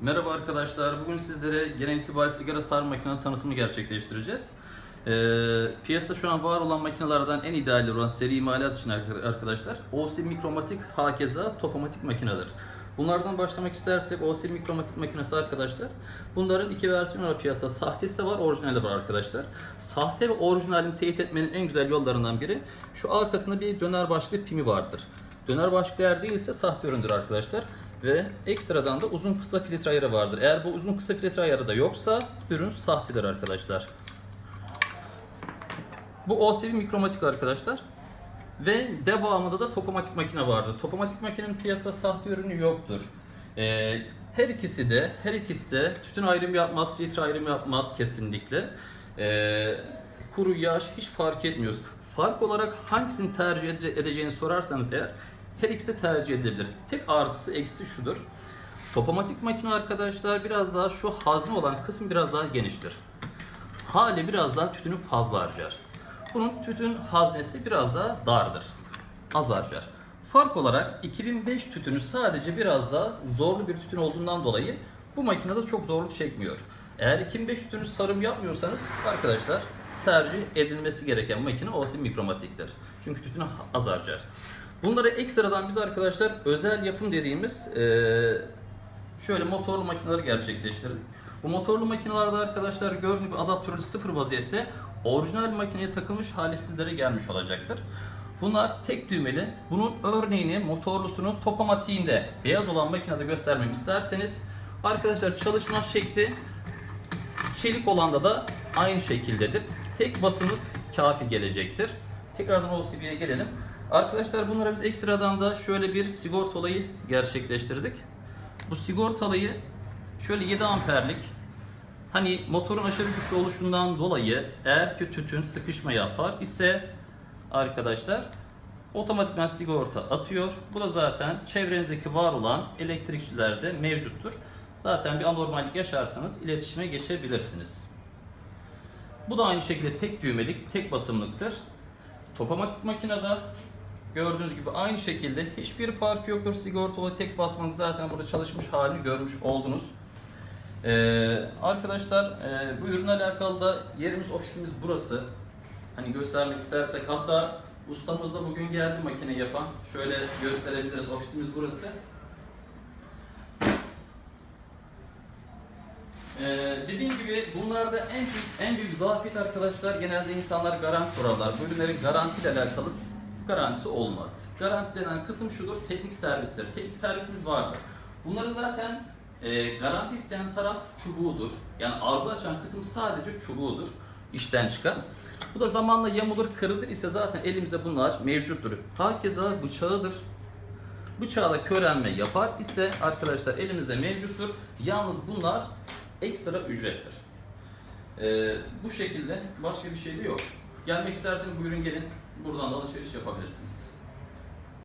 Merhaba arkadaşlar. Bugün sizlere genel itibariyle sigara sarma makinenin tanıtımını gerçekleştireceğiz. Piyasa şu an var olan makinelerden en ideali olan seri imalat için arkadaşlar OC Mikromatik hakeza Topomatik makinedir. Bunlardan başlamak istersek OC Mikromatik makinesi arkadaşlar. Bunların iki versiyonu var piyasada. Sahtesi de var, orijinali de var arkadaşlar. Sahte ve orijinalini teyit etmenin en güzel yollarından biri şu arkasında bir döner başlı pimi vardır. Döner başlı eğer değilse sahte üründür arkadaşlar. Ve ekstradan da uzun kısa filtre ayarı vardır. Eğer bu uzun kısa filtre ayarı da yoksa ürün sahtedir arkadaşlar. Bu OCV Mikromatik arkadaşlar. Ve devamında da Topomatik makine vardır. Topomatik makinenin piyasada sahte ürünü yoktur. Her ikisi de tütün ayrımı yapmaz, filtre ayrımı yapmaz kesinlikle. Kuru, yaş hiç fark etmiyoruz. Fark olarak hangisini tercih edeceğini sorarsanız eğer her ikisi de tercih edilebilir. Tek artısı eksi şudur. Topomatik makine arkadaşlar biraz daha şu hazne olan kısım biraz daha geniştir. Hali biraz daha tütünü fazla harcar. Bunun tütün haznesi biraz daha dardır. Az harcar. Fark olarak 2005 tütünü sadece biraz daha zorlu bir tütün olduğundan dolayı bu makinede çok zorluk çekmiyor. Eğer 2005 tütünü sarım yapmıyorsanız arkadaşlar tercih edilmesi gereken makine OC Mikromatik'tir. Çünkü tütünü az harcar. Bunları ekstradan biz arkadaşlar özel yapım dediğimiz şöyle motorlu makineleri gerçekleştirdik. Bu motorlu makinelerde arkadaşlar gördüğünüz gibi adaptörü sıfır vaziyette orijinal makineye takılmış hali sizlere gelmiş olacaktır. Bunlar tek düğmeli. Bunun örneğini motorlusunu Topomatiğinde beyaz olan makinede göstermemi isterseniz arkadaşlar çalışma şekli çelik olanda da aynı şekildedir. Tek basımlık kafi gelecektir. Tekrardan OCB'ye gelelim. Arkadaşlar bunlara biz ekstradan da şöyle bir sigortalayı gerçekleştirdik. Bu sigortalayı şöyle 7 amperlik, hani motorun aşırı güçlü oluşundan dolayı eğer ki tütün sıkışma yapar ise arkadaşlar otomatikman sigorta atıyor. Bu da zaten çevrenizdeki var olan elektrikçilerde mevcuttur. Zaten bir anormallik yaşarsanız iletişime geçebilirsiniz. Bu da aynı şekilde tek düğmelik, tek basımlıktır. Topomatik makinede gördüğünüz gibi aynı şekilde hiçbir fark yoktur. Sigortalı tek basmanız zaten burada çalışmış halini görmüş oldunuz. Arkadaşlar bu ürünle alakalı da yerimiz, ofisimiz burası. Hani göstermek istersek, hatta ustamız da bugün geldi makine yapan. Şöyle gösterebiliriz, ofisimiz burası. Dediğim gibi bunlarda en büyük zafiyet arkadaşlar, genelde insanlar garanti sorarlar. Bu ürünlerin garantiyle alakalı garantisi olmaz. Garanti denen kısım şudur, teknik servistir. Teknik servisimiz vardır. Bunları zaten garanti isteyen taraf çubuğudur. Yani arıza açan kısım sadece çubuğudur, işten çıkan. Bu da zamanla yamulur, kırılır ise zaten elimizde bunlar mevcuttur. Hakeza bıçağıdır. Bıçağı da körelme yapar ise arkadaşlar elimizde mevcuttur. Yalnız bunlar ekstra ücrettir. Bu şekilde, başka bir şey de yok. Gelmek isterseniz buyurun gelin, buradan da alışveriş yapabilirsiniz.